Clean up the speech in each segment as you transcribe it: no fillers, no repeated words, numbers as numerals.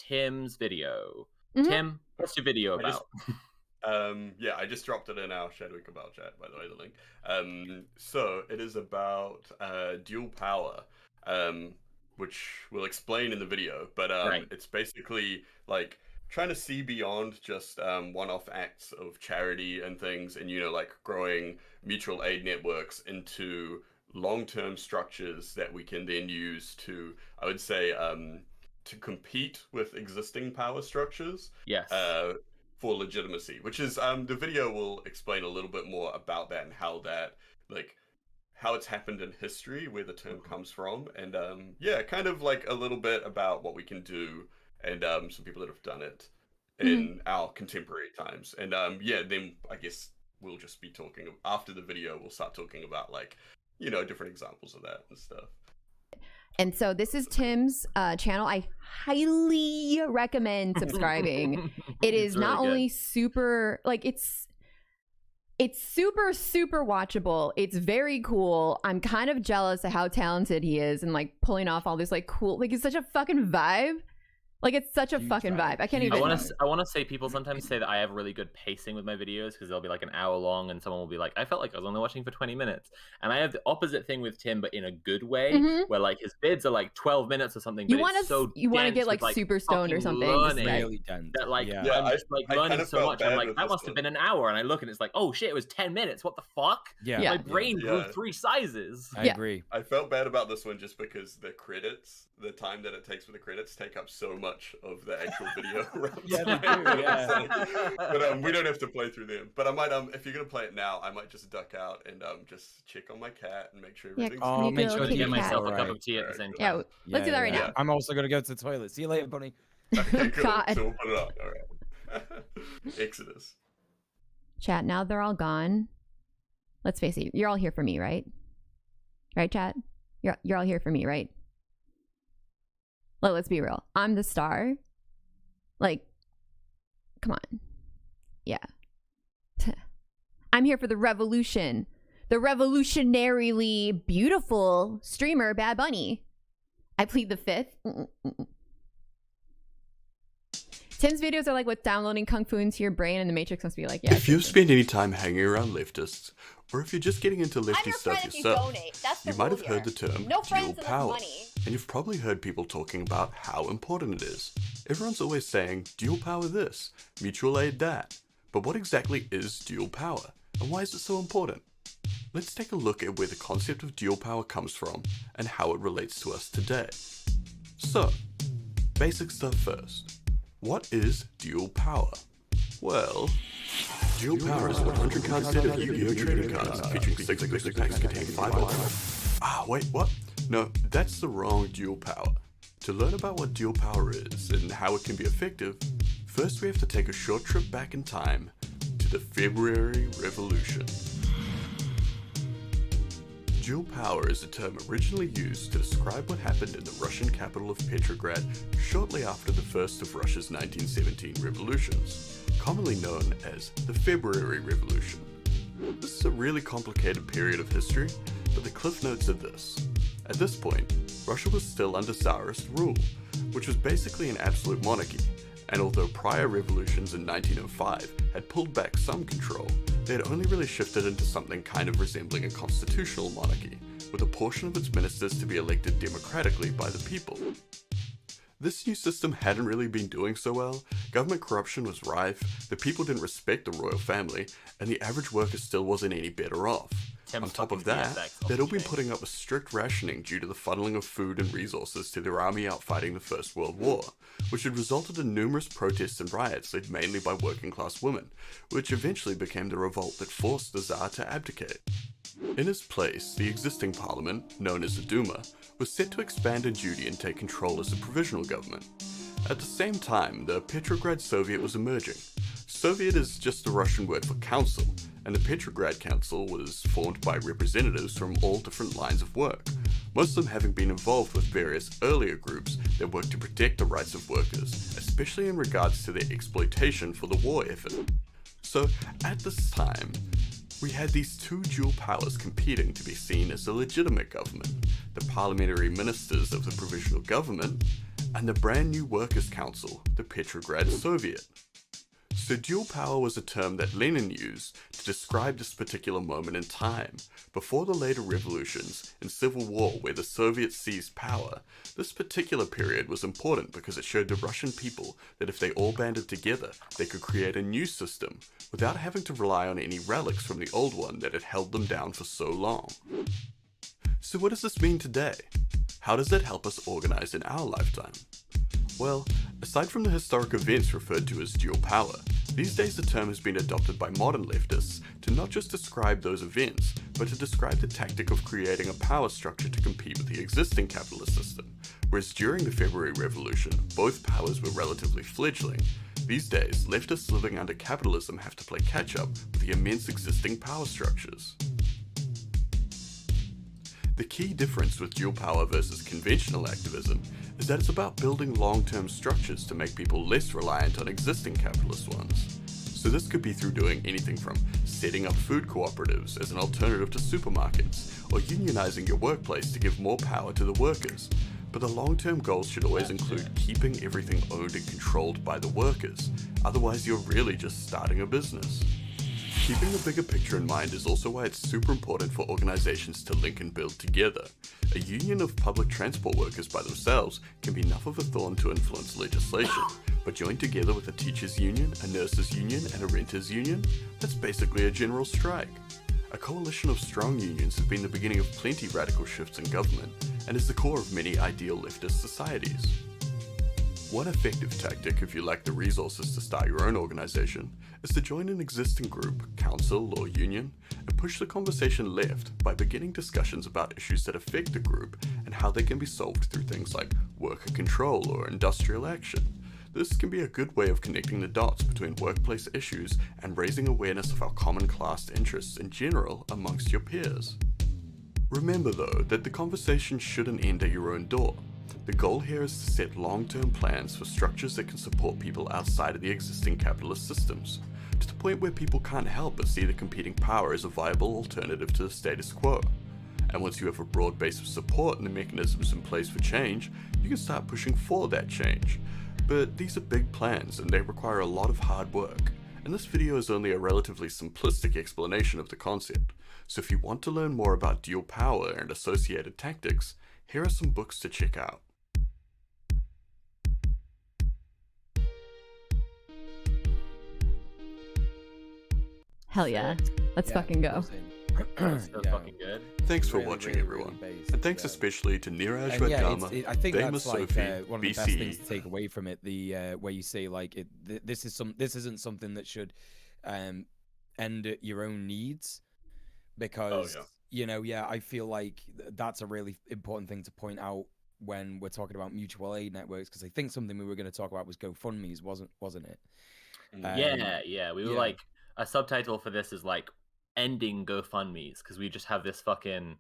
Tim's video. Mhm. Tim, what's your video about? Yeah, I just dropped it in our Chadwick About chat, by the way, the link. So it is about dual power, which we'll explain in the video, but Right. it's basically like trying to see beyond just one-off acts of charity and things, and like growing mutual aid networks into long-term structures that we can then use to, I would say, to compete with existing power structures. Yes. For legitimacy, which is the video will explain a little bit more about that and how that, like, how it's happened in history, where the term comes from, and yeah, kind of like a little bit about what we can do, and some people that have done it in our contemporary times, and yeah, then I guess we'll just be talking after the video. We'll start talking about, like, different examples of that and stuff. And so this is Tim's channel. I highly recommend subscribing. It is really not good. only super, like, it's super watchable. It's very cool. I'm kind of jealous of how talented he is and like pulling off all this like cool, like, it's such a fucking vibe. Like, it's such a fucking vibe. I can't even. I want to say, people sometimes say that I have really good pacing with my videos because they'll be like an hour long, and someone will be like, I felt like I was only watching for 20 minutes. And I have the opposite thing with Tim, but in a good way, where like his vids are like 12 minutes or something. You want to get like super stoned or something. Really dense. That like, Yeah, I'm just like learning so much. I'm like, that must one. have been an hour, and I look and it's like, oh shit, it was 10 minutes. What the fuck? Yeah. My brain grew 3 sizes. I agree. I felt bad about this one just because the credits, the time that it takes for the credits, take up so much of the actual video. Yeah, they do, yeah. But we don't have to play through them. But I might, if you're gonna play it now, I might just duck out and just check on my cat and make sure everything's Oh, make sure to to get myself cat. a cup of tea at the same time. Yeah, let's do that right now. I'm also gonna go to the toilet. See you later, bunny. Okay, cool. God. So we'll put it on. All right. Exodus. Chat, now they're all gone. Let's face it, you're all here for me, right? Right, chat? You're all here for me, right? Let's be real. I'm the star. Like, come on. Yeah. I'm here for the revolution. The revolutionarily beautiful streamer Bad Bunny. I plead the fifth. Tim's videos are like what's downloading Kung Fu into your brain, and the Matrix must be like, yeah. If you've spent any time hanging around leftists, or if you're just getting into lefty stuff yourself, you might have heard the term dual power. And you've probably heard people talking about how important it is. Everyone's always saying, dual power this, mutual aid that. But what exactly is dual power? And why is it so important? Let's take a look at where the concept of dual power comes from and how it relates to us today. So, basic stuff first. What is dual power? Well, dual power is a 100 card set of Yu-Gi-Oh! Trading cards featuring 6 booster packs containing 5 ultimate. Ah, wait, what? No, that's the wrong dual power. To learn about what dual power is and how it can be effective, first we have to take a short trip back in time to the February Revolution. Dual power is a term originally used to describe what happened in the Russian capital of Petrograd shortly after the first of Russia's 1917 revolutions, commonly known as the February Revolution. This is a really complicated period of history, but the cliff notes are this. At this point, Russia was still under Tsarist rule, which was basically an absolute monarchy, and although prior revolutions in 1905 had pulled back some control, they had only really shifted into something kind of resembling a constitutional monarchy, with a portion of its ministers to be elected democratically by the people. This new system hadn't really been doing so well, government corruption was rife, the people didn't respect the royal family, and the average worker still wasn't any better off. On top of that, they'd all been putting up with strict rationing due to the funneling of food and resources to their army out fighting the First World War, which had resulted in numerous protests and riots led mainly by working class women, which eventually became the revolt that forced the Tsar to abdicate. In his place, the existing parliament, known as the Duma, was set to expand in duty and take control as a provisional government. At the same time, the Petrograd Soviet was emerging. Soviet is just the Russian word for council, and the Petrograd Council was formed by representatives from all different lines of work, most of them having been involved with various earlier groups that worked to protect the rights of workers, especially in regards to their exploitation for the war effort. So, at this time, we had these two dual powers competing to be seen as a legitimate government, the parliamentary ministers of the provisional government, and the brand new Workers' Council, the Petrograd Soviet. So dual power was a term that Lenin used to describe this particular moment in time. Before the later revolutions and civil war where the Soviets seized power, this particular period was important because it showed the Russian people that if they all banded together, they could create a new system without having to rely on any relics from the old one that had held them down for so long. So what does this mean today? How does it help us organize in our lifetime? Well, aside from the historic events referred to as dual power, these days the term has been adopted by modern leftists to not just describe those events, but to describe the tactic of creating a power structure to compete with the existing capitalist system. Whereas during the February Revolution, both powers were relatively fledgling, these days leftists living under capitalism have to play catch-up with the immense existing power structures. The key difference with dual power versus conventional activism is that it's about building long-term structures to make people less reliant on existing capitalist ones. So this could be through doing anything from setting up food cooperatives as an alternative to supermarkets, or unionizing your workplace to give more power to the workers. But the long-term goals should always include keeping everything owned and controlled by the workers, otherwise you're really just starting a business. Keeping the bigger picture in mind is also why it's super important for organizations to link and build together. A union of public transport workers by themselves can be enough of a thorn to influence legislation, but joined together with a teachers union, a nurses union, and a renters union, that's basically a general strike. A coalition of strong unions has been the beginning of plenty radical shifts in government, and is the core of many ideal leftist societies. One effective tactic if you lack the resources to start your own organization is to join an existing group, council, or union and push the conversation left by beginning discussions about issues that affect the group and how they can be solved through things like worker control or industrial action. This can be a good way of connecting the dots between workplace issues and raising awareness of our common class interests in general amongst your peers. Remember though that the conversation shouldn't end at your own door. The goal here is to set long-term plans for structures that can support people outside of the existing capitalist systems, to the point where people can't help but see the competing power as a viable alternative to the status quo. And once you have a broad base of support and the mechanisms in place for change, you can start pushing for that change. But these are big plans and they require a lot of hard work, and this video is only a relatively simplistic explanation of the concept. So if you want to learn more about dual power and associated tactics, here are some books to check out. Hell yeah. Let's fucking go. That's fucking good. Thanks for watching, everyone. And thanks especially to Niraj Vadgama, I think Dama that's like Sophie, one of the best things to BCE. take away from it. The where you say like this isn't something that should end at your own needs, because I feel like that's a really important thing to point out when we're talking about mutual aid networks, because I think something we were going to talk about was GoFundMe's, wasn't it? We were like, a subtitle for this is like ending GoFundMe's, because we just have this fucking,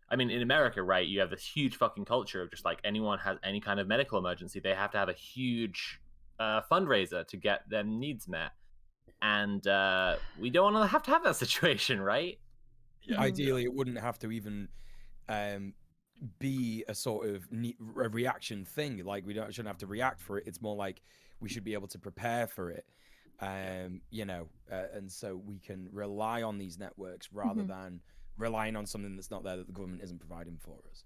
I mean, in America, right, you have this huge fucking culture of just like anyone has any kind of medical emergency, they have to have a huge fundraiser to get their needs met. And we don't want to have that situation, right? Yeah. Ideally, it wouldn't have to even be a sort of a reaction thing. Like shouldn't have to react for it. It's more like we should be able to prepare for it. And so we can rely on these networks rather than relying on something that's not there that the government isn't providing for us.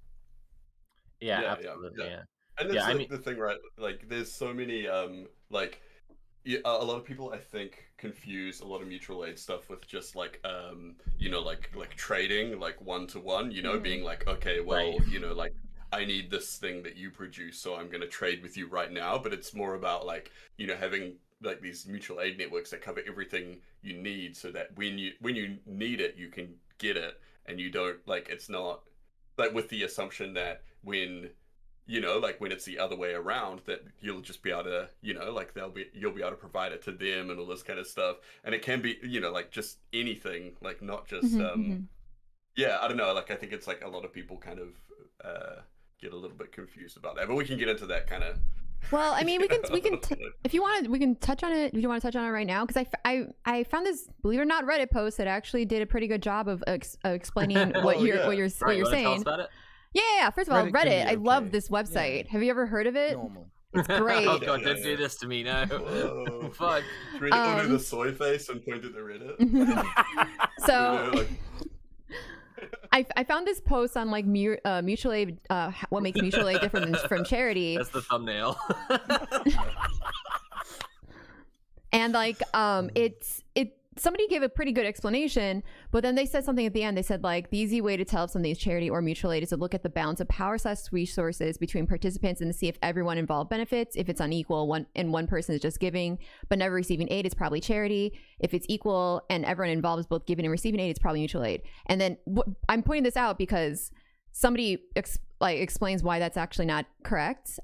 Yeah, absolutely. Yeah. And that's the thing, right? Like, there's so many, a lot of people, I think, confuse a lot of mutual aid stuff with just like, like trading, like one-to-one, being like, okay, well, right. Like, I need this thing that you produce, so I'm going to trade with you right now. But it's more about like, having like these mutual aid networks that cover everything you need, so that when you need it, you can get it, and you don't like, it's not like with the assumption that when it's the other way around, that you'll just be able to, like you'll be able to provide it to them and all this kind of stuff. And it can be, like just anything, like not just, I don't know. Like, I think it's like a lot of people kind of get a little bit confused about that, but we can get into that kind of. Well, I mean, we can if you want, we can touch on it. Do you want to touch on it right now? Because I found this, believe it or not, Reddit post that actually did a pretty good job of explaining what you're saying. Tell us about it? Yeah. First of all, Reddit can Reddit. be I love okay. this website. Yeah. Have you ever heard of it? Normal. It's great. Oh god, don't do this to me, no. Whoa. Fuck. Should we all do the soy face and point at the Reddit? So I found this post on like mutual aid. What makes mutual aid different from charity? That's the thumbnail. And like somebody gave a pretty good explanation, but then they said something at the end. They said like the easy way to tell if something is charity or mutual aid is to look at the balance of power/resources between participants and to see if everyone involved benefits. If it's unequal, one person is just giving but never receiving aid, it's probably charity. If it's equal and everyone involved is both giving and receiving aid, it's probably mutual aid. And then I'm pointing this out because somebody explains why that's actually not correct.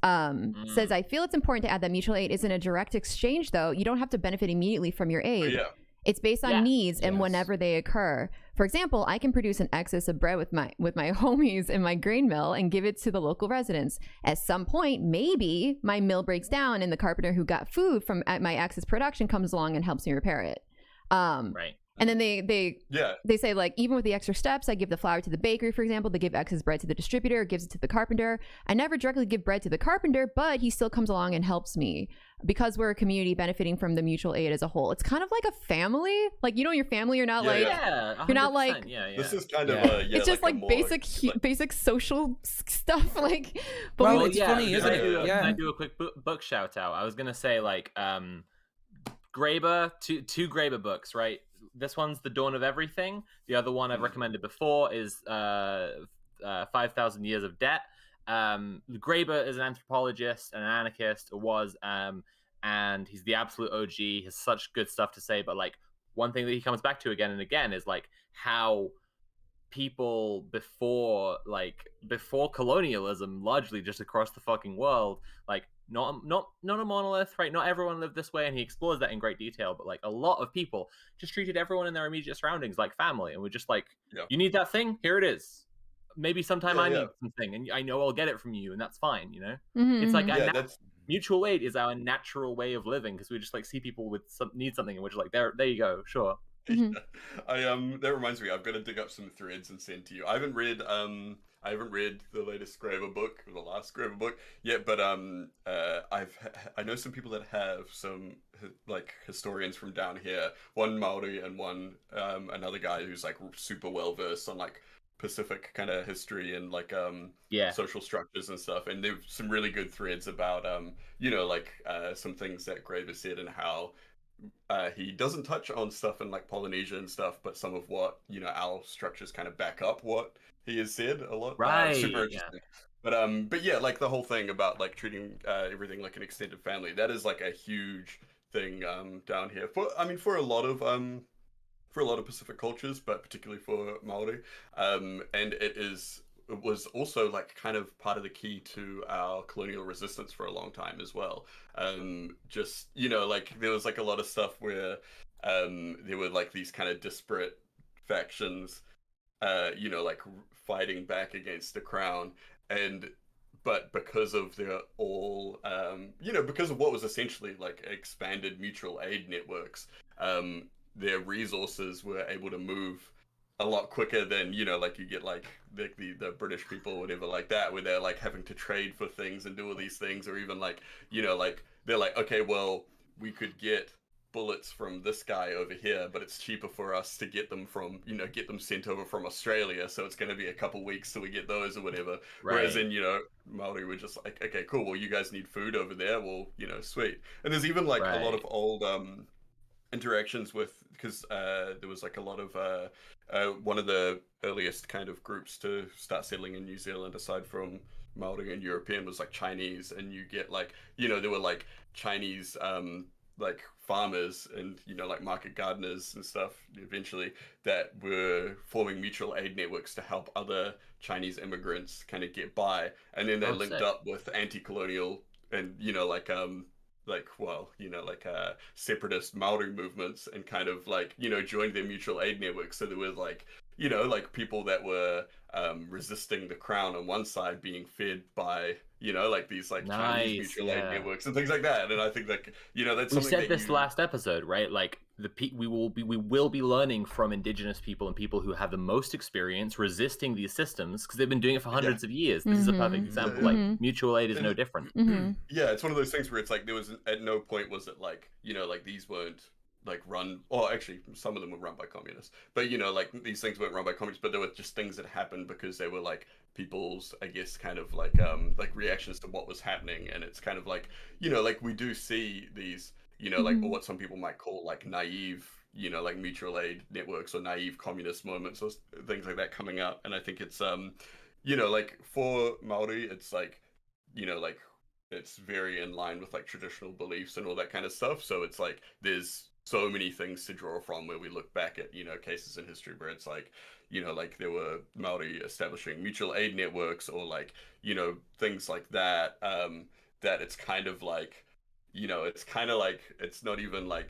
Says, I feel it's important to add that mutual aid isn't a direct exchange, though. You don't have to benefit immediately from your aid. Yeah. It's based on needs and whenever they occur. For example, I can produce an excess of bread with my homies in my grain mill and give it to the local residents. At some point, maybe my mill breaks down and the carpenter who got food from my excess production comes along and helps me repair it. Right. And then they say like, even with the extra steps, I give the flour to the bakery, for example, they give excess bread to the distributor, gives it to the carpenter. I never directly give bread to the carpenter, but he still comes along and helps me because we're a community benefiting from the mutual aid as a whole. It's kind of like a family. Like, you know, your family, you're not you're not like, this is kind of it's just like basic social stuff. Like, but it's funny, isn't it? Can I do a quick book shout out? I was gonna say like Graeber, two Graeber books, right? This one's The Dawn of Everything. The other one I've recommended before is 5,000 Years of Debt. Graeber is an anthropologist and an anarchist, or was, and he's the absolute OG. He has such good stuff to say, but like one thing that he comes back to again and again is like how people before colonialism, largely just across the fucking world, like not a monolith, right? Not everyone lived this way, and he explores that in great detail, but like a lot of people just treated everyone in their immediate surroundings like family, and we're just like, you need that thing, here it is. Maybe sometime I need something, and I know I'll get it from you, and that's fine, you know. It's like mutual aid is our natural way of living, because we just like see people with need something, and we're just like, there you go, sure. That reminds me, I've got to dig up some threads and send to you. I haven't read the latest Graeber book, or the last Graeber book yet, but I know some people that have, some like historians from down here, one Maori and one another guy who's like super well versed on like Pacific kind of history and like social structures and stuff, and there's some really good threads about some things that Graeber said and how he doesn't touch on stuff in like Polynesia and stuff, but some of what our structures kind of back up what he has said a lot. Right. Super interesting. But yeah, like the whole thing about like treating everything like an extended family, that is like a huge thing down here for a lot of Pacific cultures, but particularly for Maori. And it was also like kind of part of the key to our colonial resistance for a long time as well. Just, like there was like a lot of stuff where there were like these kind of disparate factions, like fighting back against the crown, but because of their all, because of what was essentially like expanded mutual aid networks, their resources were able to move a lot quicker than, like you get like the British people or whatever like that, where they're like having to trade for things and do all these things, or even like, like they're like, okay, well, we could get bullets from this guy over here, but it's cheaper for us to get them from, get them sent over from Australia, so it's going to be a couple weeks till we get those or whatever. Right. Whereas in, Maori were just like, okay, cool, well, you guys need food over there, well, sweet. And there's even like a lot of old interactions with, because there was like a lot of one of the earliest kind of groups to start settling in New Zealand, aside from Maori and European, was like Chinese, and you get like, there were like Chinese like farmers and like market gardeners and stuff eventually that were forming mutual aid networks to help other Chinese immigrants kind of get by, and then they linked up with anti-colonial and separatist Maori movements, and kind of like joined their mutual aid network. So there was like like people that were resisting the crown on one side being fed by you know, like these like Chinese Nice, mutual aid yeah. networks and things like that. And I think that, you know, that's We something said that this last episode, right? Like we will be learning from indigenous people and people who have the most experience resisting these systems because they've been doing it for hundreds of years. This is a perfect example. Like mutual aid is no different. Yeah, it's one of those things where it's like there was at no point was it like, you know, like these weren't like run, or actually some of them were run by communists, but you know, like these things weren't run by communists, but there were just things that happened because they were like people's, I guess, kind of like reactions to what was happening. And it's kind of like, you know, like we do see these, you know, like what some people might call like naive, you know, like mutual aid networks or naive communist moments or things like that coming up. And I think it's you know, like for Maori, it's like, you know, like it's very in line with like traditional beliefs and all that kind of stuff. So it's like there's so many things to draw from where we look back at, you know, cases in history where it's like, you know, like there were Maori establishing mutual aid networks or like, you know, things like that. That it's kind of like, you know, it's kind of like it's not even like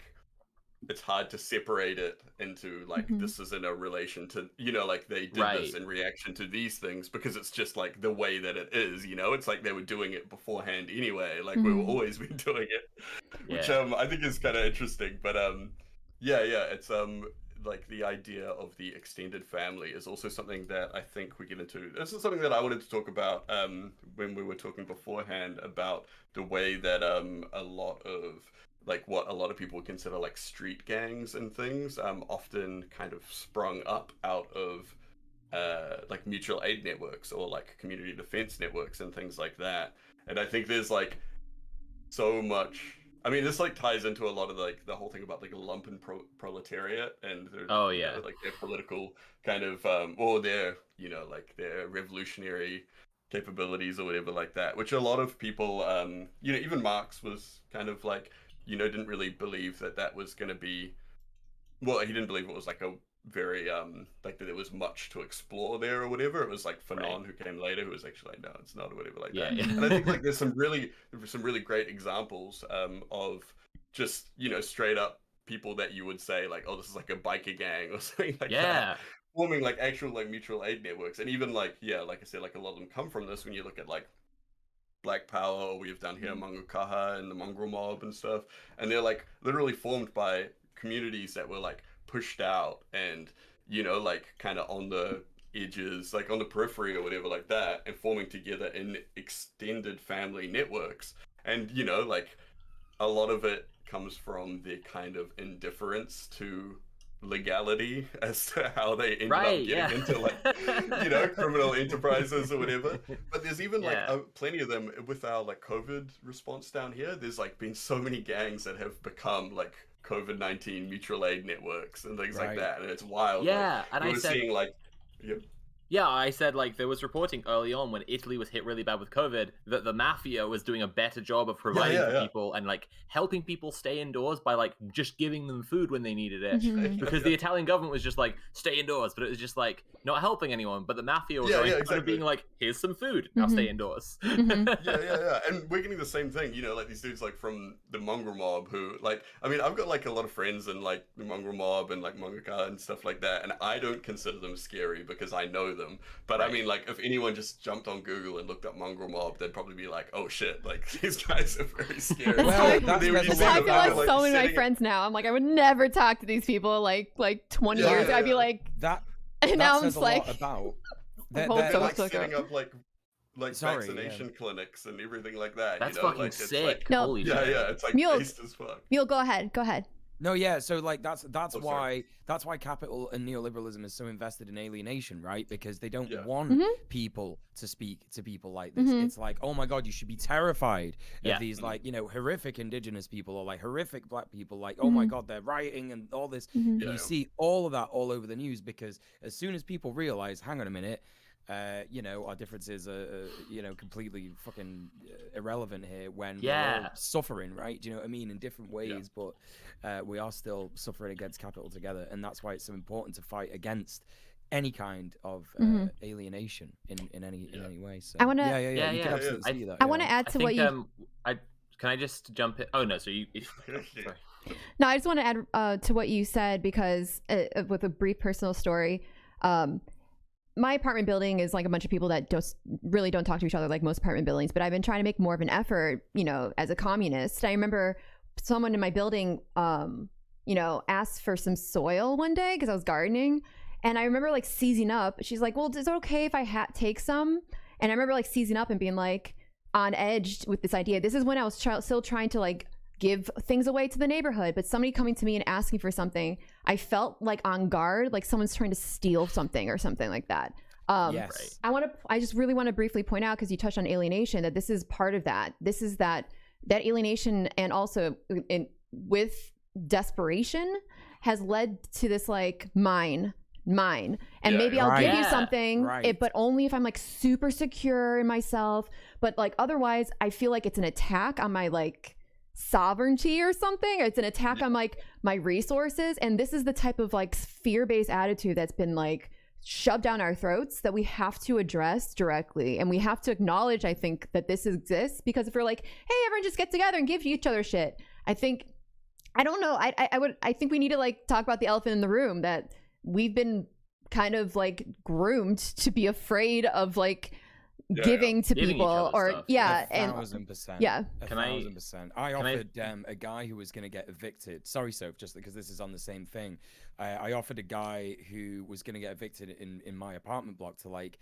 it's hard to separate it into like this is in a relation to, you know, like they did this in reaction to these things because it's just like the way that it is, you know. It's like they were doing it beforehand anyway, like we were always been doing it, which I think is kind of interesting. But yeah, it's like the idea of the extended family is also something that I think we get into. This is something that I wanted to talk about when we were talking beforehand about the way that a lot of like what a lot of people consider like street gangs and things often kind of sprung up out of like mutual aid networks or like community defense networks and things like that. And I think there's like so much, I mean, this like ties into a lot of like the whole thing about like lumpen proletariat and their, you know, like their political kind of or their, you know, like their revolutionary capabilities or whatever like that, which a lot of people you know, even Marx was kind of like, you know, didn't really believe that that was going to be, well, he didn't believe it was like a very like that there was much to explore there or whatever. It was like Fanon who came later who was actually like, no, it's not or whatever like that. And I think like there's some really great examples of just, you know, straight up people that you would say like, oh, this is like a biker gang or something like that, forming like actual like mutual aid networks. And even like, yeah, like I said, like a lot of them come from this when you look at like Black Power, or we've done here Mangukaha and the Mongrel Mob and stuff, and they're like literally formed by communities that were like pushed out and, you know, like kind of on the edges, like on the periphery or whatever like that, and forming together in extended family networks. And, you know, like a lot of it comes from their kind of indifference to legality as to how they ended up getting into like, you know, criminal enterprises or whatever. But there's even like plenty of them with our like COVID response down here. There's like been so many gangs that have become like COVID-19 mutual aid networks and things like that, and it's wild. Yeah, like, and I said, seeing like yeah, I said like there was reporting early on when Italy was hit really bad with COVID that the mafia was doing a better job of providing for people and like helping people stay indoors by like just giving them food when they needed it. Because the Italian government was just like stay indoors, but it was just like not helping anyone. But the mafia was kind of being like, here's some food, now stay indoors. And we're getting the same thing, you know, like these dudes like from the Mongrel Mob who like, I mean, I've got like a lot of friends in like the Mongrel Mob and like Mangaka and stuff like that, and I don't consider them scary because I know them. But I mean, like if anyone just jumped on Google and looked up Mongrel Mob, they'd probably be like, oh shit, like these guys are very scary. Well, that's I feel like so many of my friends now. I'm like, I would never talk to these people like 20 years ago. I'd be like that. And now I'm just like about they're like setting up like vaccination clinics and everything like that. That's you know? fucking like, sick. Like, no, holy shit. Yeah, it's like based as fuck. Mule, go ahead. No, yeah, so like that's why capital and neoliberalism is so invested in alienation, right? Because they don't want people to speak to people like this. It's like, oh my god, you should be terrified of these like, you know, horrific indigenous people or like horrific black people, like, oh my god, they're rioting and all this. You see all of that all over the news because as soon as people realize, hang on a minute, you know, our differences are, you know, completely fucking irrelevant here when we're all suffering, right? Do you know what I mean? In different ways, but we are still suffering against capital together, and that's why it's so important to fight against any kind of alienation in any way. So I want to, you can absolutely see that. I want to add to what you. Can I just jump in? Oh no, so you. Sorry. No, I just want to add to what you said because with a brief personal story. my apartment building is like a bunch of people that really don't talk to each other like most apartment buildings, but I've been trying to make more of an effort, you know, as a communist. I remember someone in my building, you know, asked for some soil one day because I was gardening, and I remember like seizing up. She's like, well, is it okay if I take some? And I remember like seizing up and being like on edge with this idea. This is when I was still trying to like give things away to the neighborhood, but somebody coming to me and asking for something, I felt like on guard, like someone's trying to steal something or something like that. Yes. I just really want to briefly point out, because you touched on alienation, that this is part of that. This is that alienation, and also with desperation has led to this like mine, and maybe I'll give you something, but only if I'm like super secure in myself. But like otherwise, I feel like it's an attack on my like sovereignty or something. It's an attack on like my resources, and this is the type of like fear-based attitude that's been like shoved down our throats that we have to address directly, and we have to acknowledge, I think, that this exists. Because if we're like, hey, everyone just get together and give each other shit, I think I think we need to like talk about the elephant in the room, that we've been kind of like groomed to be afraid of like giving to people, or stuff. 1,000%. Yeah. 1,000%. I offered a guy who was going to get evicted. Sorry, Soph, just because this is on the same thing. I offered a guy who was going to get evicted in my apartment block to like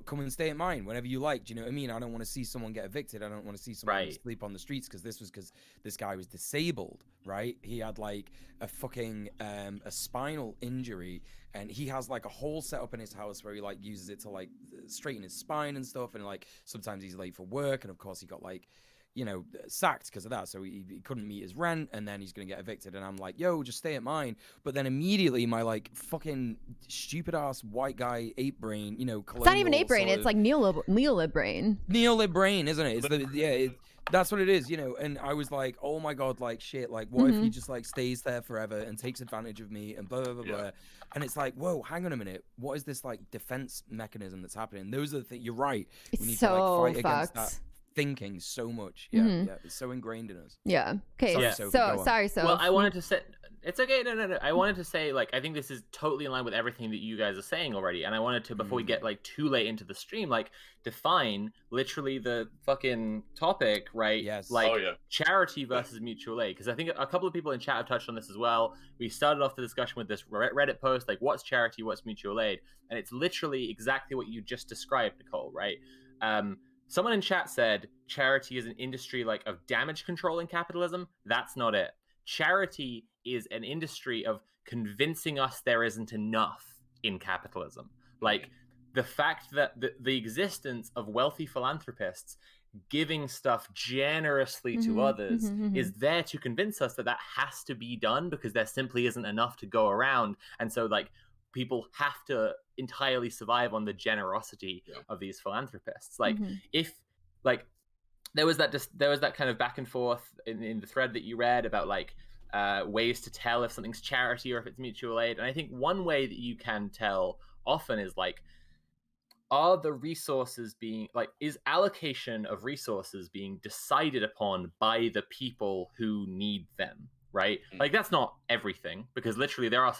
come and stay at mine whenever you like. Do you know what I mean? I don't want to see someone get evicted. I don't want to see someone sleep on the streets, because this guy was disabled, right? He had like a fucking a spinal injury, and he has like a hole set up in his house where he like uses it to like straighten his spine and stuff, and like sometimes he's late for work, and of course he got like, you know, sacked because of that, so he couldn't meet his rent, and then he's gonna get evicted. And I'm like, yo, just stay at mine. But then immediately my like fucking stupid ass white guy ape brain, you know, it's not even ape brain, it's like neolib brain. Neolib brain, isn't it? It's that's what it is, you know. And I was like, oh my god, like shit, like what if he just like stays there forever and takes advantage of me and blah blah blah blah. And it's like, whoa, hang on a minute, what is this like defense mechanism that's happening? Those are the things. You're right, we need to like fight against that thinking so much. It's so ingrained in us. Okay, sorry. Well, I wanted to say, it's okay. No. I wanted to say, like, I think this is totally in line with everything that you guys are saying already. And I wanted to, before we get like too late into the stream, like define literally the fucking topic, right? Yes. Like charity versus mutual aid. Because I think a couple of people in chat have touched on this as well. We started off the discussion with this Reddit post, like what's charity, what's mutual aid? And it's literally exactly what you just described, Nicole, right? Someone in chat said charity is an industry like of damage control in capitalism. That's not it. Charity is an industry of convincing us there isn't enough in capitalism. Like the fact that the existence of wealthy philanthropists giving stuff generously to others is there to convince us that that has to be done, because there simply isn't enough to go around. And so like people have to entirely survive on the generosity of these philanthropists. Like if like there was that kind of back and forth in the thread that you read about like ways to tell if something's charity or if it's mutual aid. And I think one way that you can tell often is like, are the resources being like, is allocation of resources being decided upon by the people who need them? Right? Like that's not everything, because literally there are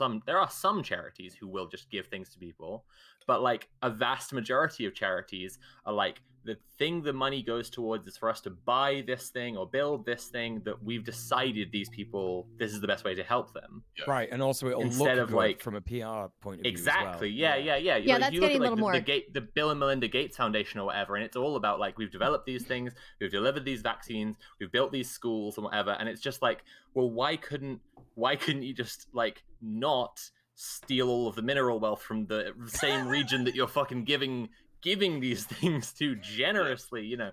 some charities who will just give things to people, but like a vast majority of charities are like, the thing the money goes towards is for us to buy this thing or build this thing that we've decided these people, this is the best way to help them. Right, and also it'll instead look of good like from a PR point of view. Exactly. As well. Yeah. That's getting a little more. The Bill and Melinda Gates Foundation or whatever, and it's all about like, we've developed these things, we've delivered these vaccines, we've built these schools and whatever, and it's just like, well, why couldn't you just like not steal all of the mineral wealth from the same region that you're fucking giving these things to generously, you know?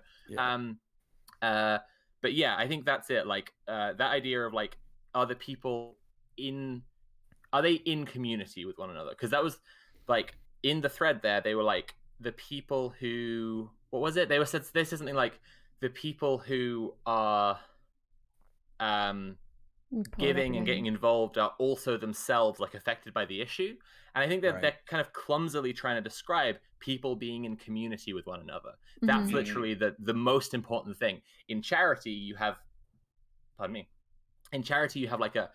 But yeah, I think that's it. Like that idea of like, are they in community with one another? Because that was like in the thread there, they were like the people who, what was it? They said something like the people who are giving and getting involved are also themselves like affected by the issue. And I think that they're kind of clumsily trying to describe people being in community with one another. That's literally the most important thing. In charity, you have, in charity, you have like a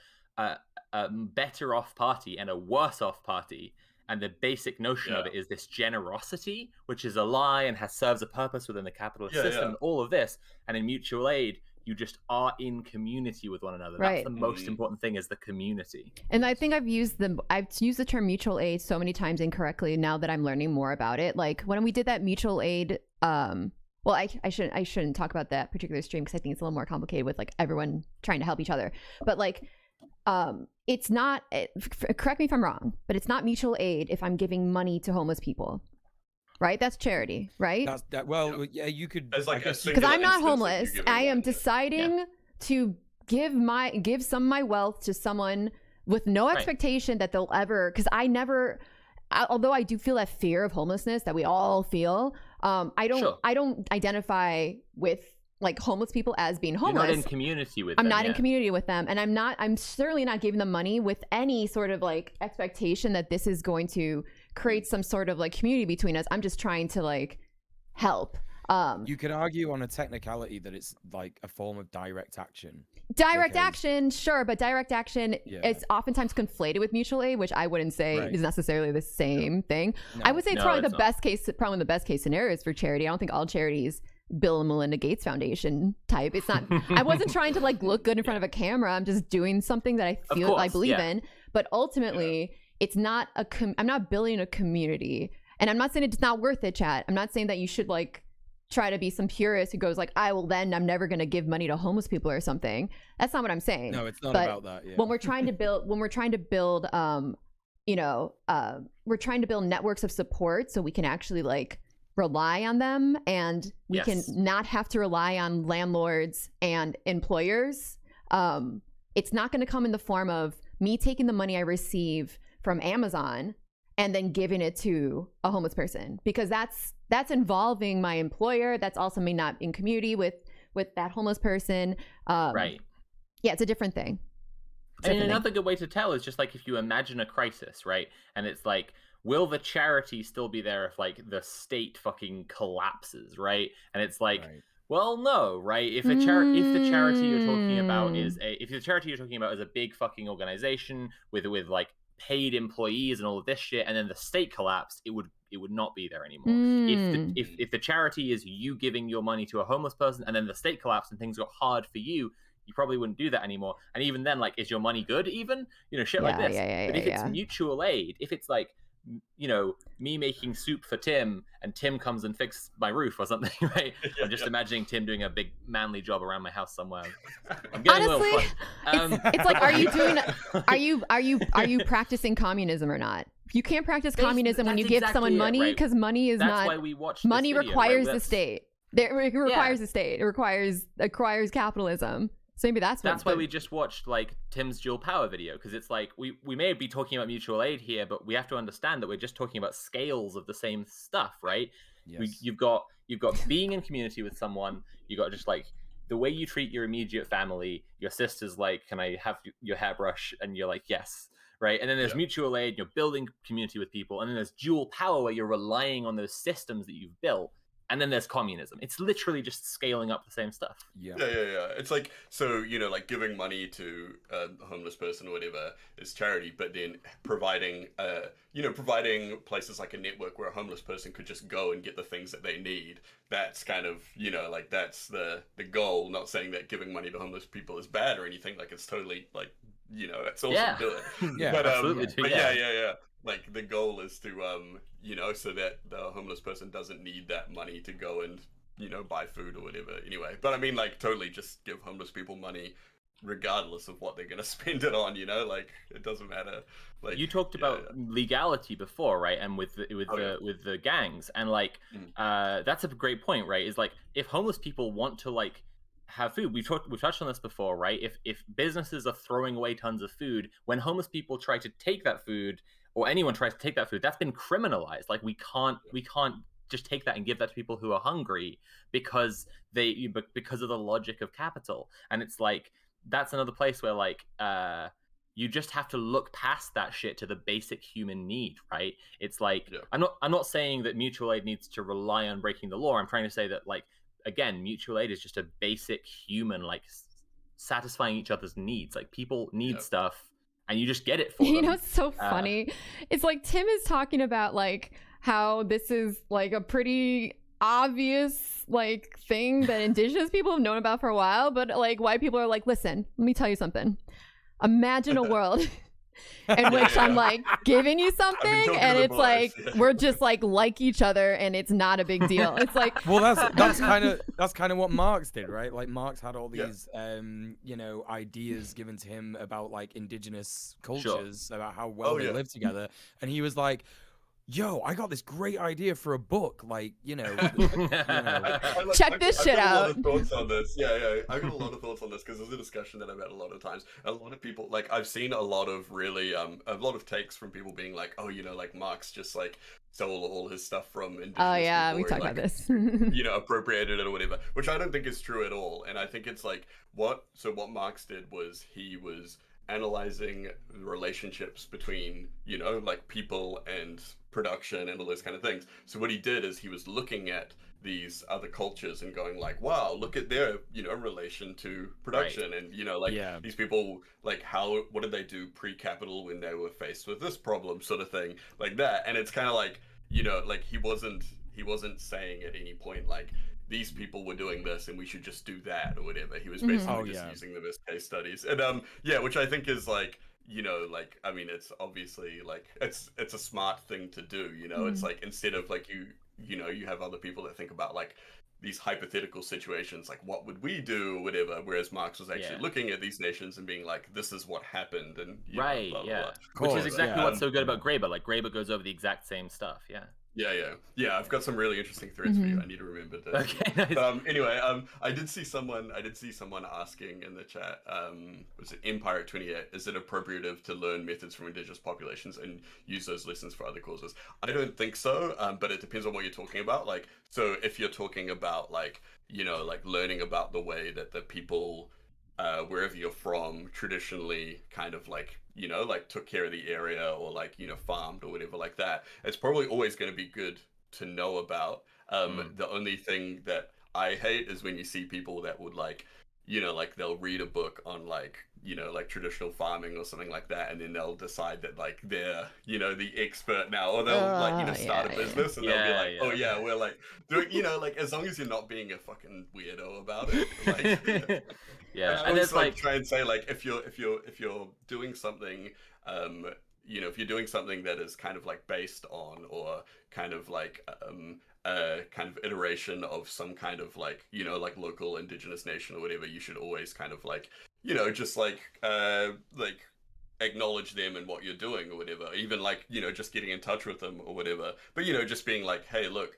better off party and a worse off party. And the basic notion of it is this generosity, which is a lie and serves a purpose within the capitalist system, and all of this. And in mutual aid, you just are in community with one another. Right. That's the most important thing, is the community. And I think I've used the term mutual aid so many times incorrectly now that I'm learning more about it. Like when we did that mutual aid, well, I shouldn't talk about that particular stream because I think it's a little more complicated with like everyone trying to help each other. But like, it's not, correct me if I'm wrong, but it's not mutual aid if I'm giving money to homeless people, right? That's charity, right? Well, yeah, you could, because I'm not homeless. I am deciding to give some of my wealth to someone with no expectation that they'll ever, because although I do feel that fear of homelessness that we all feel, I don't identify with like homeless people as being homeless. You're not in community with them. I'm not in community with them, and I'm certainly not giving them money with any sort of like expectation that this is going to create some sort of like community between us. I'm just trying to like help. You could argue on a technicality that it's like a form of direct action. Action, sure, but direct action is oftentimes conflated with mutual aid, which I wouldn't say is necessarily the same thing. No. I would say it's probably the best case scenarios for charity. I don't think all charities Bill and Melinda Gates Foundation type. It's not. I wasn't trying to like look good in front of a camera. I'm just doing something that I feel I believe in. But ultimately, it's not I'm not building a community, and I'm not saying it's not worth it, chat. I'm not saying that you should like try to be some purist who goes like, I'm never going to give money to homeless people or something. That's not what I'm saying. No, it's not about that. Yeah. When we're trying to build, we're trying to build networks of support so we can actually like rely on them, and we can not have to rely on landlords and employers. It's not going to come in the form of me taking the money I receive from Amazon and then giving it to a homeless person, because that's involving my employer. That's also me not in community with that homeless person. Right. Yeah, it's a different thing. And another good way to tell is just like if you imagine a crisis, right? And it's like, will the charity still be there if like the state fucking collapses, right? And it's like, well, no, right? If the charity you're talking about is a big fucking organization with like paid employees and all of this shit, and then the state collapsed, it would not be there anymore. If the charity is you giving your money to a homeless person and then the state collapsed and things got hard for you, you probably wouldn't do that anymore. And even then, like, is your money good even? Shit like this. But if it's mutual aid, if it's like, me making soup for Tim and Tim comes and fixes my roof or something, right? I'm just imagining Tim doing a big manly job around my house somewhere. I'm getting honestly, a little fun. It's like, are you practicing communism or not? You can't practice communism when you give someone money, because money is That's why we watched money this video, requires right? the state. It requires the state. It requires capitalism. So maybe that's why we just watched like Tim's dual power video, because it's like we may be talking about mutual aid here, but we have to understand that we're just talking about scales of the same stuff, right? Yes. You've got being in community with someone. You got just like the way you treat your immediate family. Your sister's like, "Can I have your hairbrush?" And you're like, "Yes." Right? And then there's mutual aid. You're building community with people, and then there's dual power where you're relying on those systems that you've built. And then there's communism. It's literally just scaling up the same stuff. Yeah. It's like, so, like giving money to a homeless person or whatever is charity, but then providing places like a network where a homeless person could just go and get the things that they need. That's kind of, like that's the goal. Not saying that giving money to homeless people is bad or anything. Like it's totally like, it's awesome to do it. Yeah, but, absolutely. But yeah. Like the goal is to, so that the homeless person doesn't need that money to go and, buy food or whatever. Anyway, but I mean, like, totally just give homeless people money regardless of what they're going to spend it on, like, it doesn't matter. Like, you talked about legality before, right? And with the gangs, and like, that's a great point, right? Is like, if homeless people want to like have food, we've touched on this before, right? If businesses are throwing away tons of food, when homeless people try to take that food, or anyone tries to take that food, that's been criminalized. Like we can't just take that and give that to people who are hungry because of the logic of capital. And it's like, that's another place where like you just have to look past that shit to the basic human need, right? It's like, I'm not saying that mutual aid needs to rely on breaking the law. I'm trying to say that, like, again, mutual aid is just a basic human, like, satisfying each other's needs. Like, people need stuff, and you just get it for them. You know, it's so funny. It's like Tim is talking about like how this is like a pretty obvious like thing that indigenous people have known about for a while, but like white people are like, listen, let me tell you something. Imagine a world in which I'm like giving you something and it's like we're just like each other and it's not a big deal. It's like, well, that's kind of what Marx did, right? Like Marx had all these you know, ideas given to him about like indigenous cultures, about how well they live together, and he was like, yo, I got this great idea for a book. Like, you know, check this shit out. I've got a lot of thoughts on this. Yeah. I've got a lot of thoughts on this because there's a discussion that I've had a lot of times. A lot of people, like, I've seen a lot of really, a lot of takes from people being like, oh, you know, like Marx just like stole all his stuff from indigenous people, we talked about this. You know, appropriated it or whatever, which I don't think is true at all. And I think it's like, what Marx did was he was analyzing relationships between, you know, like people and production and all those kind of things. So what he did is he was looking at these other cultures and going like, wow, look at their, you know, relation to production. And, you know, like these people, like what did they do pre-capital when they were faced with this problem, sort of thing, like that. And it's kind of like, you know, like he wasn't saying at any point like these people were doing this and we should just do that or whatever. He was basically just using them as case studies. And which I think is like, you know, like, I mean, it's obviously like it's a smart thing to do, you know. It's like, instead of like you know, you have other people that think about like these hypothetical situations, like what would we do or whatever, whereas Marx was actually looking at these nations and being like, this is what happened, and you know, blah, blah, blah. Which is exactly what's so good about Graeber. Like Graeber goes over the exact same stuff. Yeah, I've got some really interesting threads for you. I need to remember this. Okay, nice. Anyway, I did see someone asking in the chat, was it Empire at 28, is it appropriative to learn methods from indigenous populations and use those lessons for other causes? I don't think so, but it depends on what you're talking about. Like, so if you're talking about like, you know, like learning about the way that the people wherever you're from traditionally kind of like, you know, like took care of the area or like, you know, farmed or whatever like that, it's probably always going to be good to know about. The only thing that I hate is when you see people that would like, you know, like they'll read a book on like, you know, like traditional farming or something like that, and then they'll decide that like they're, you know, the expert now, or they'll like, you know, start a business and they'll be like, oh yeah, we're like doing, you know, like as long as you're not being a fucking weirdo about it, like and it's like try and say like if you're doing something, you know, if you're doing something that is kind of like based on or kind of like kind of iteration of some kind of like, you know, like local indigenous nation or whatever, you should always kind of like, you know, just like acknowledge them and what you're doing or whatever, even like, you know, just getting in touch with them or whatever, but you know, just being like, hey, look,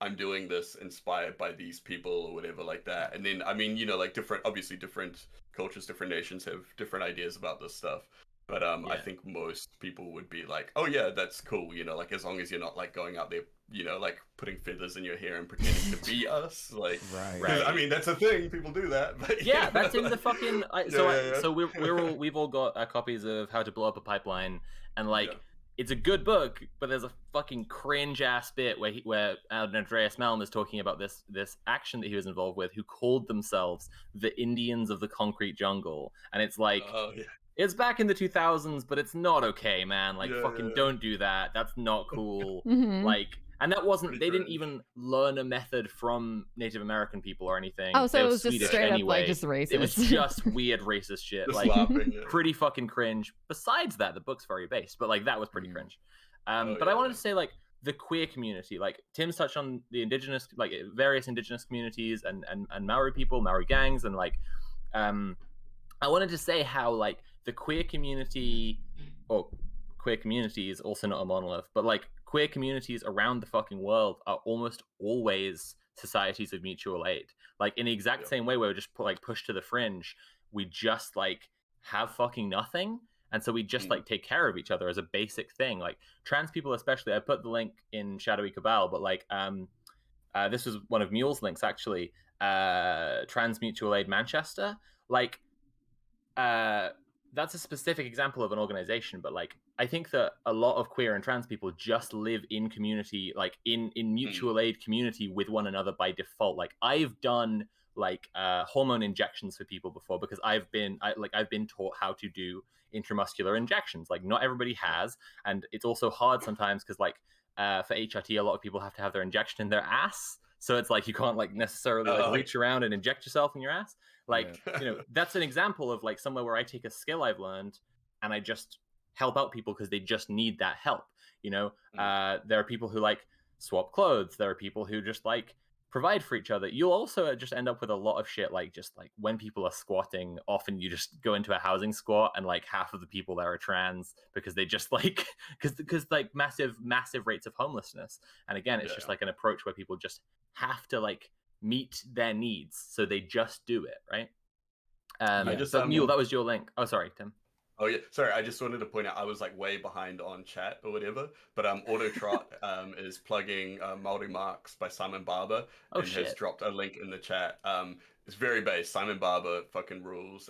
I'm doing this inspired by these people or whatever like that. And then, I mean, you know, like obviously different cultures, different nations have different ideas about this stuff. But I think most people would be like, oh yeah, that's cool, you know, like as long as you're not like going out there, you know, like putting feathers in your hair and pretending to be us, like, right. I mean, that's a thing, people do that. But, yeah, that's in the fucking. So we've all got our copies of How to Blow Up a Pipeline, and like, it's a good book, but there's a fucking cringe ass bit where Andreas Malm is talking about this action that he was involved with, who called themselves the Indians of the Concrete Jungle, and it's like. It's back in the 2000s, but it's not okay, man. Like, don't do that. That's not cool. Like, and that wasn't. They didn't even learn a method from Native American people or anything. Oh, so it was just straight up like just racist. It was just weird racist shit, like pretty fucking cringe. Besides that, the book's very based, but like that was pretty cringe. But I wanted to say like the queer community. Like Tim's touched on the indigenous, like various indigenous communities and Maori people, Maori gangs, and like I wanted to say how like the queer community, or queer community is also not a monolith, but like queer communities around the fucking world are almost always societies of mutual aid. Like in the exact same way where we're just like pushed to the fringe, we just like have fucking nothing. And so we just like take care of each other as a basic thing. Like trans people especially, I put the link in Shadowy Cabal, but like this was one of Mule's links actually, Trans Mutual Aid Manchester. Like that's a specific example of an organization, but like I think that a lot of queer and trans people just live in community, like in mutual aid community with one another by default. Like I've done like hormone injections for people before, because I've been taught how to do intramuscular injections. Like not everybody has, and it's also hard sometimes because like for HRT, a lot of people have to have their injection in their ass. So it's like you can't like necessarily like reach around and inject yourself in your ass. Like, you know, that's an example of like somewhere where I take a skill I've learned and I just help out people because they just need that help. You know, there are people who like swap clothes. There are people who just like provide for each other. You'll also just end up with a lot of shit, like just like when people are squatting, often you just go into a housing squat and like half of the people there are trans because they just like because like massive rates of homelessness. And again, it's just like an approach where people just have to like meet their needs, so they just do it, right? So Mule, that was your link. Oh, sorry, Tim. Oh yeah, sorry. I just wanted to point out I was like way behind on chat or whatever, but Autotrot is plugging Maori Marks by Simon Barber and has dropped a link in the chat. It's very based. Simon Barber fucking rules.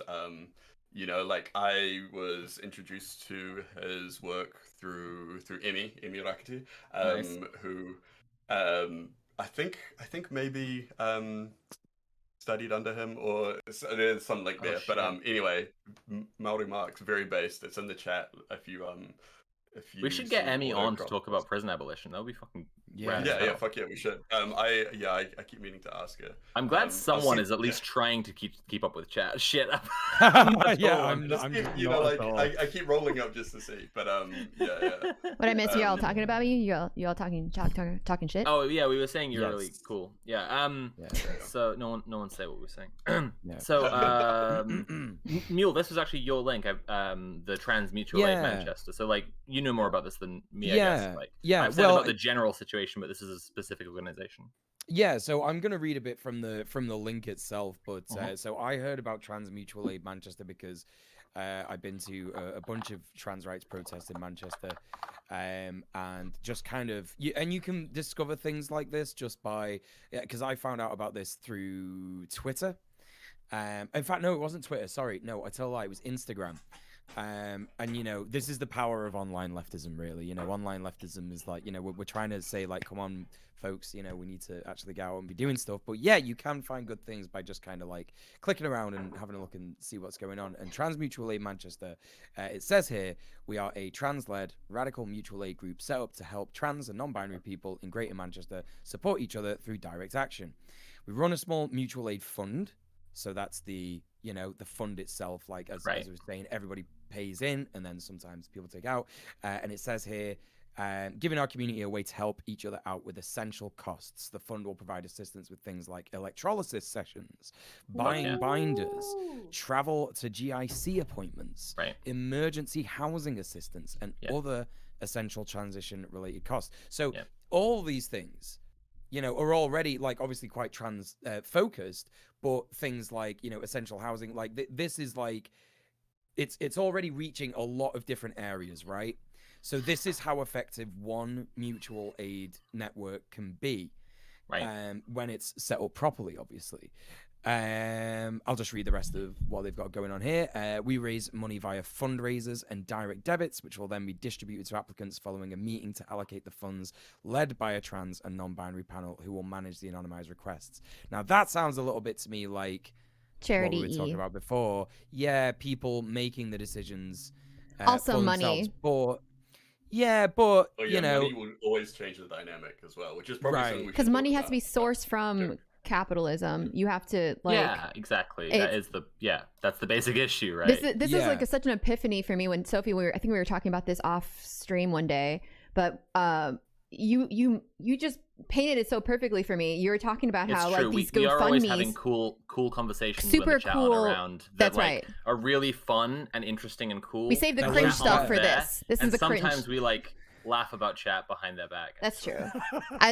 You know, like I was introduced to his work through Emi Rakati, Nice. who I think maybe studied under him, or there's some link there. But anyway, Maori Marks, very based. It's in the chat. If you we should get Emmy on to talk about prison abolition. That would be fucking rad. Yeah, fuck yeah, we should. I keep meaning to ask her. I'm glad someone is at least trying to keep up with chat. Shit. You know, like I keep rolling up just to see, but yeah. What I miss, y'all talking about me? Y'all talking shit? Oh yeah, we were saying you're really cool. Yeah. So no one say what we were saying. So Mule, this was actually your link. The Trans Mutual Aid Manchester. So like you know more about this than me, I guess. Like I've said about the general situation, but this is a specific organization. Yeah, so I'm gonna read a bit from the link itself, but so I heard about Trans Mutual Aid Manchester because I've been to a bunch of trans rights protests in Manchester, and just kind of you can discover things like this just by because I found out about this through Twitter. In fact, no, it wasn't Twitter. Sorry, no, I tell a lie. It was Instagram. And you know, this is the power of online leftism, really. You know, online leftism is like, you know, we're trying to say like, come on folks, you know, we need to actually go out and be doing stuff. But yeah, you can find good things by just kind of like clicking around and having a look and see what's going on. And Trans Mutual Aid Manchester, it says here, we are a trans-led radical mutual aid group set up to help trans and non-binary people in Greater Manchester support each other through direct action. We run a small mutual aid fund. So that's the, you know, the fund itself, like as I was saying, everybody pays in and then sometimes people take out. And it says here, giving our community a way to help each other out with essential costs. The fund will provide assistance with things like electrolysis sessions, buying binders, travel to GIC appointments, emergency housing assistance, and other essential transition related costs. So all these things, you know, are already like obviously quite trans focused, but things like, you know, essential housing, like this is like, it's already reaching a lot of different areas, right? So this is how effective one mutual aid network can be, when it's set up properly, obviously. I'll just read the rest of what they've got going on here. We raise money via fundraisers and direct debits, which will then be distributed to applicants following a meeting to allocate the funds, led by a trans and non-binary panel who will manage the anonymized requests. Now that sounds a little bit to me like charity what we were talking about before. Yeah, people making the decisions. Also money. But you know, money will always change the dynamic as well, which is probably because money has to be sourced from capitalism. You have to like exactly. That's the basic issue, right? This is like such an epiphany for me when Sophie, I think we were talking about this off stream one day, but you just painted it so perfectly for me. You were talking about how like these GoFundMes, we are always having cool conversations super in the chat cool around that are really fun and interesting and cool. We save the cringe stuff for this. This is the cringe. Sometimes we like laugh about chat behind their back. That's true.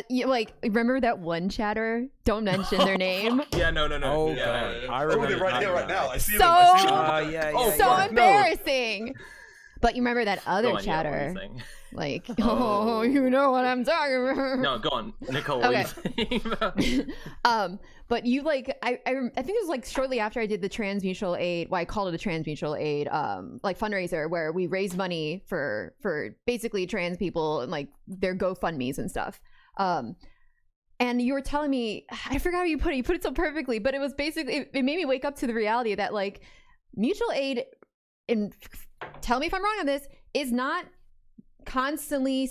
Like remember that one chatter? Don't mention their name. Yeah, no. Oh god, I remember right here, right now. I see them. So embarrassing. But you remember that other chatter? Like, you know what I'm talking about. No, go on, Nicole. Okay. But you like, I think it was like shortly after I did the Trans Mutual Aid. Well, I called it a Trans Mutual Aid, like fundraiser where we raise money for basically trans people and like their GoFundMes and stuff. And you were telling me, I forgot how you put it so perfectly, but it was basically, it made me wake up to the reality that like mutual aid, and tell me if I'm wrong on this, is not constantly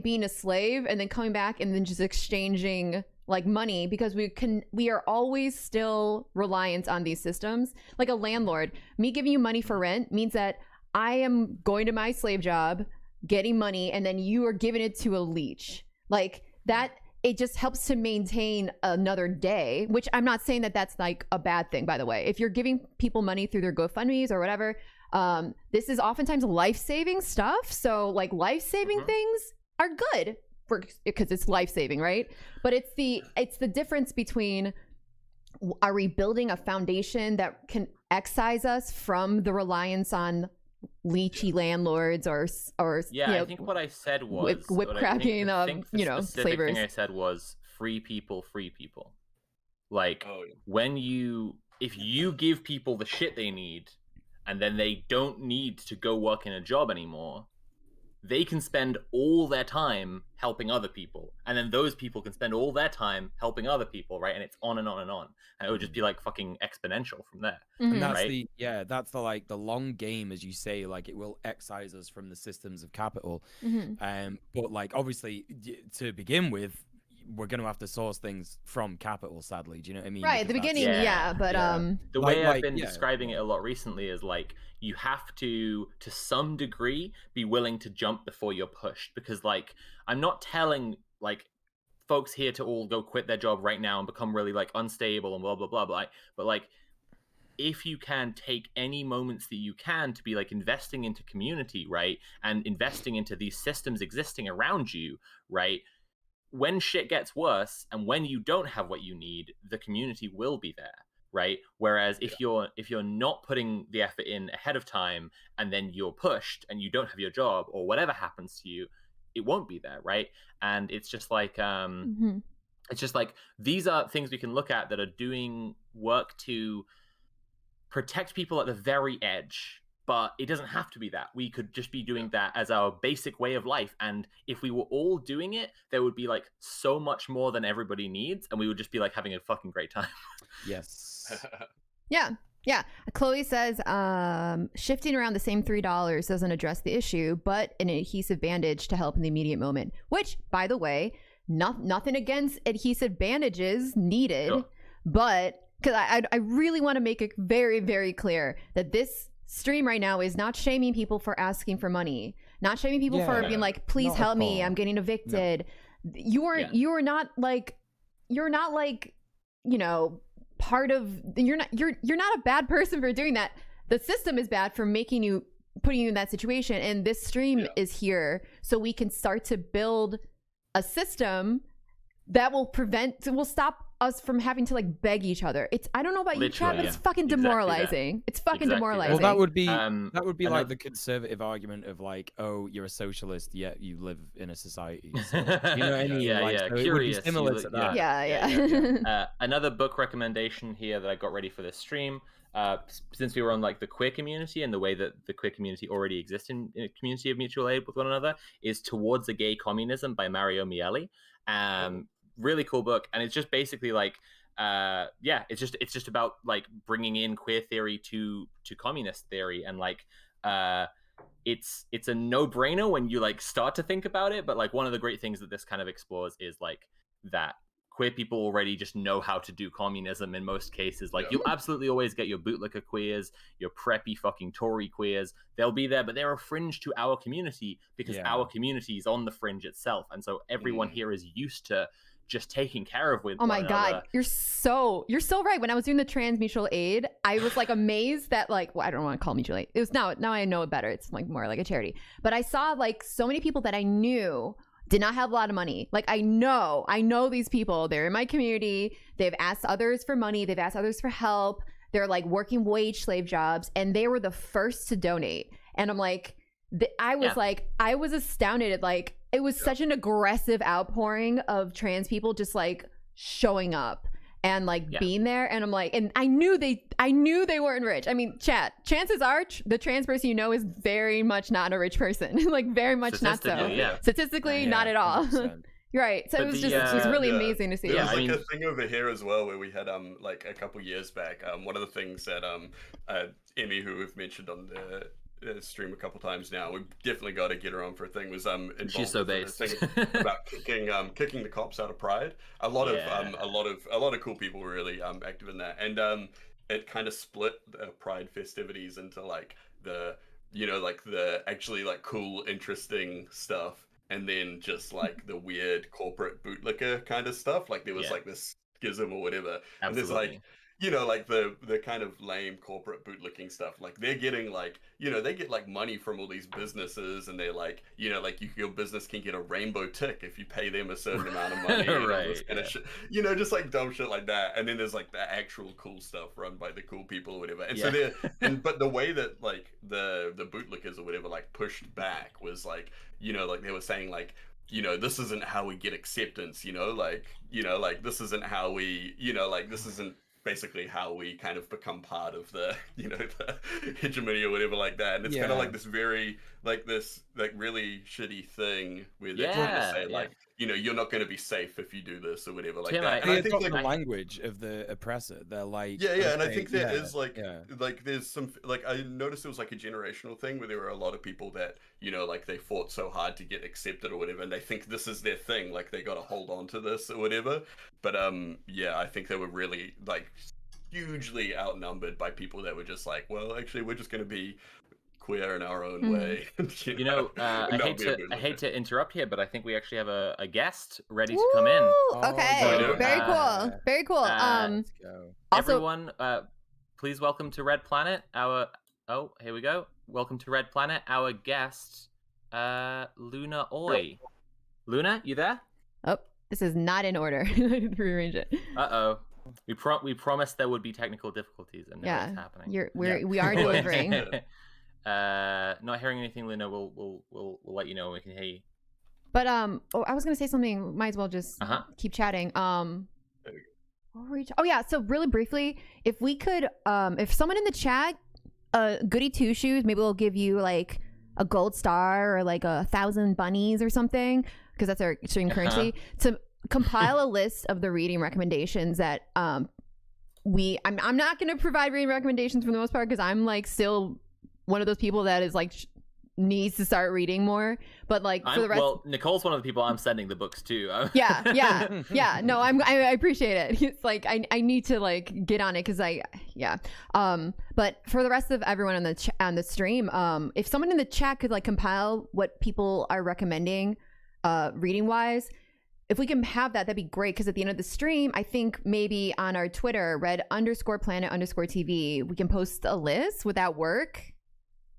being a slave and then coming back and then just exchanging like money, because we are always still reliant on these systems. Like a landlord, me giving you money for rent means that I am going to my slave job, getting money, and then you are giving it to a leech. Like that, it just helps to maintain another day, which I'm not saying that that's like a bad thing, by the way. If you're giving people money through their GoFundMes or whatever, this is oftentimes life-saving stuff. So like life-saving things are good because it's life-saving, right? But it's the difference between, are we building a foundation that can excise us from the reliance on leechy landlords or I think what I said was whip cracking slavers. Thing I said was free people. Like if you give people the shit they need, and then they don't need to go work in a job anymore, they can spend all their time helping other people, and then those people can spend all their time helping other people, right? And it's on and on and on, and it would just be like fucking exponential from there. And that's right? that's the like the long game, as you say. Like it will excise us from the systems of capital, but like obviously to begin with, we're going to have to source things from capital, sadly. Do you know what I mean? Right, at the beginning, but the way I've been describing it a lot recently is like, you have to some degree be willing to jump before you're pushed, because like I'm not telling like folks here to all go quit their job right now and become really like unstable and blah blah blah blah, but like if you can take any moments that you can to be like investing into community, right, and investing into these systems existing around you, right, when shit gets worse and when you don't have what you need, the community will be there, right? Whereas if you're not putting the effort in ahead of time, and then you're pushed and you don't have your job or whatever happens to you, it won't be there, right? And it's just like it's just like, these are things we can look at that are doing work to protect people at the very edge. But it doesn't have to be that. We could just be doing that as our basic way of life. And if we were all doing it, there would be like so much more than everybody needs. And we would just be like having a fucking great time. Yes. Yeah. Chloe says, shifting around the same $3 doesn't address the issue, but an adhesive bandage to help in the immediate moment. Which, by the way, nothing against adhesive bandages needed. Sure. But because I really want to make it very, very clear that this stream right now is not shaming people for asking for money, not shaming people for being like, please help me, I'm getting evicted. You're not like part of, you're not a bad person for doing that. The system is bad for putting you in that situation, and this stream is here so we can start to build a system that will stop us from having to like beg each other. I don't know about you, Chad, but it's fucking demoralizing. It's fucking demoralizing. Well, that would be like the conservative argument of like, oh, you're a socialist, yet you live in a society. So, you know what I mean? So Curious. Similar to that. Yeah. Another book recommendation here that I got ready for this stream, since we were on like the queer community and the way that the queer community already exists in a community of mutual aid with one another, is Towards a Gay Communism by Mario Mieli. Really cool book, and it's just basically like it's just about like bringing in queer theory to communist theory, and like it's a no-brainer when you like start to think about it, but like one of the great things that this kind of explores is like that queer people already just know how to do communism in most cases. Like you'll absolutely always get your bootlicker queers, your preppy fucking Tory queers. They'll be there, but they're a fringe to our community because our community is on the fringe itself, and so everyone here is used to just taking care of with. Oh my God, you're so right. When I was doing the trans mutual aid, I was like amazed that like, well, I don't want to call mutual aid. It was now I know it better. It's like more like a charity. But I saw like so many people that I knew did not have a lot of money. Like I know these people. They're in my community. They've asked others for money. They've asked others for help. They're like working wage slave jobs, and they were the first to donate. And I'm like, I was astounded at like, it was such an aggressive outpouring of trans people just like showing up and like being there. And I'm like, and I knew they weren't rich. I mean, chat, chances are the trans person you know is very much not a rich person. Like very much not so. Statistically, not at all. Right. So it was it was really amazing to see. There was like a thing over here as well where we had like a couple years back. One of the things that Emmy, who we've mentioned on the stream a couple times now, we definitely got to get her on for a thing. Was involved She's so with a based thing about kicking the cops out of Pride. A lot of cool people were really active in that, and it kind of split Pride festivities into like the actually like cool, interesting stuff, and then just like the weird corporate bootlicker kind of stuff. Like there was like this schism or whatever. Absolutely. And there's like, like the kind of lame corporate bootlicking stuff. Like they're getting like, they get like money from all these businesses, and they're like, like your business can get a rainbow tick if you pay them a certain amount of money. And all this kind of shit. Just like dumb shit like that. And then there's like the actual cool stuff run by the cool people or whatever. And so but the way that like the bootlickers or whatever like pushed back was like, like they were saying like, this isn't how we get acceptance, like this isn't how we, like this isn't basically how we kind of become part of the, the hegemony or whatever like that. And it's kind of like this very, like this, like really shitty thing where they're trying to say like, you're not going to be safe if you do this or whatever like that. And I think like the language of the oppressor, they're like, and I think there is like there's some, like I noticed it was like a generational thing where there were a lot of people that, like they fought so hard to get accepted or whatever, and they think this is their thing, like they got to hold on to this or whatever. But I think they were really like hugely outnumbered by people that were just like, well, actually, we're just going to be queer in our own way. I hate to interrupt here, but I think we actually have a guest ready to come in. Okay, very cool, very cool. Let's go. Also, everyone, please welcome to Red Planet here we go. Welcome to Red Planet, our guest, Luna Oi. Luna, you there? Oh, this is not in order. Rearrange it. We promised there would be technical difficulties, and now it's happening. We are delivering. Not hearing anything, Luna. We'll let you know when we can hear you. But I was gonna say something. Might as well just keep chatting. So really briefly, if we could, if someone in the chat, goody two shoes, maybe we'll give you like a gold star or like 1,000 bunnies or something, because that's our extreme currency, to compile a list of the reading recommendations that I'm not going to provide reading recommendations for the most part, because I'm like still one of those people that is like needs to start reading more, but like for the rest, Nicole's one of the people I'm sending the books to. No, I appreciate it. It's like I need to like get on it, because but for the rest of everyone on the stream, if someone in the chat could like compile what people are recommending reading wise, if we can have that, that'd be great, because at the end of the stream, I think maybe on our Twitter, red_planet_TV, we can post a list. Would that work?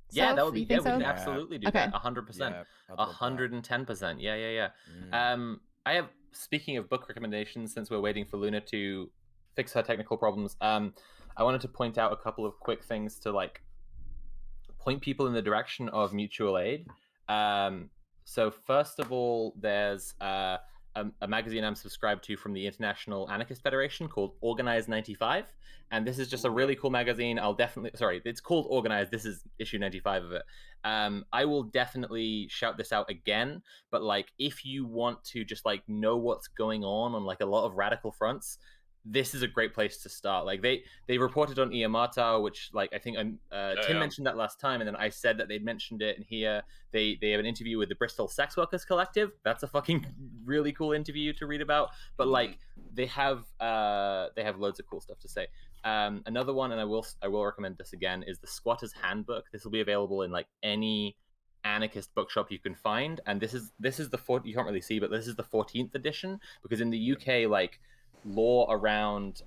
Yeah, that would be. Yeah, we can absolutely do that. 100%, 110%. Yeah. I have. Speaking of book recommendations, since we're waiting for Luna to fix her technical problems, I wanted to point out a couple of quick things to like point people in the direction of mutual aid. So first of all, there's a magazine I'm subscribed to from the International Anarchist Federation called Organize 95, and this is just a really cool magazine. It's called Organize. This is issue 95 of it. I will definitely shout this out again, but like if you want to just like know what's going on like a lot of radical fronts, this is a great place to start. Like they reported on Iamata, which like I think Tim mentioned that last time, and then I said that they'd mentioned it in here. They have an interview with the Bristol Sex Workers Collective. That's a fucking really cool interview to read about. But like they have loads of cool stuff to say. Another one, and I will recommend this again, is the Squatters Handbook. This will be available in like any anarchist bookshop you can find, and this is the you can't really see, but this is the 14th edition, because in the UK like law around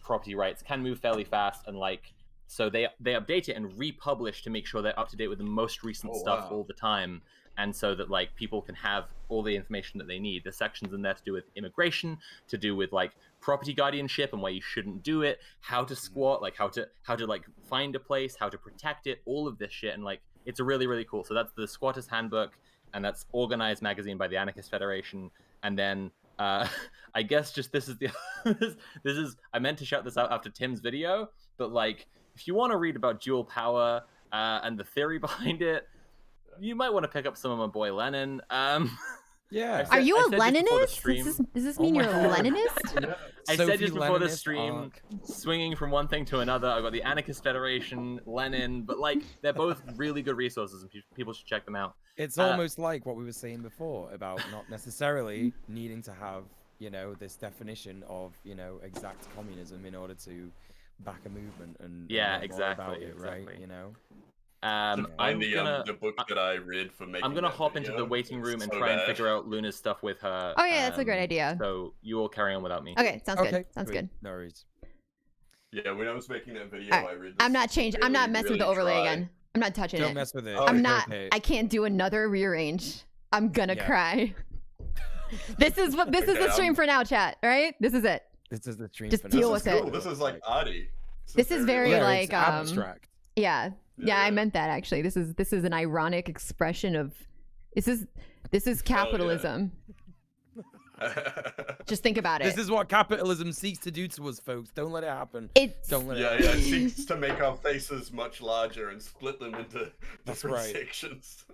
property rights can move fairly fast, and like so they update it and republish to make sure they're up to date with the most recent stuff all the time, and so that like people can have all the information that they need. There's sections in there to do with immigration, to do with like property guardianship and why you shouldn't do it, how to squat, like how to like find a place, how to protect it, all of this shit, and like it's really, really cool. So that's the Squatters Handbook, and that's Organized magazine by the Anarchist Federation. And then I guess just this is I meant to shout this out after Tim's video, but like if you want to read about dual power and the theory behind it, you might want to pick up some of my boy Lenin. Yeah. Are you a I said just before the Leninist? stream- Does this mean my you're a God. Leninist? I Sophie said just before the Leninist stream, arc. swinging from one thing to another. I got the Anarchist Federation, Lenin, but like they're both really good resources, and people should check them out. It's almost like what we were saying before about not necessarily needing to have, you know, this definition of, you know, exact communism in order to back a movement and Yeah, learn more about exactly, it, right? exactly. You know. I'm gonna the book that I read for making. I'm gonna that hop into video. the waiting It's room and so try and bad. figure out Luna's stuff with her. Oh yeah, that's a great idea. So you all carry on without me. Okay, sounds Okay, good. Sounds sweet. good. No worries. Yeah, when I was making that video, All right. I read. I'm not changing. I'm not messing with the overlay again. I'm not touching Don't it. mess with it. Oh, I'm okay, not. okay. I can't do another rearrange. I'm gonna Yeah. cry. This is what. This is the Okay, stream for now, chat. All right. This is it. This is the stream. Just for deal now. with This is it. cool. This is like arty. This is very Yeah, like it's abstract. Yeah. Yeah, I Yeah. meant that actually. This is an ironic expression of this is capitalism. Just think about it. This is what capitalism seeks to do to us, folks. Don't let it happen. It's Don't let it Yeah, happen. yeah. It seeks to make our faces much larger and split them into That's different right. sections.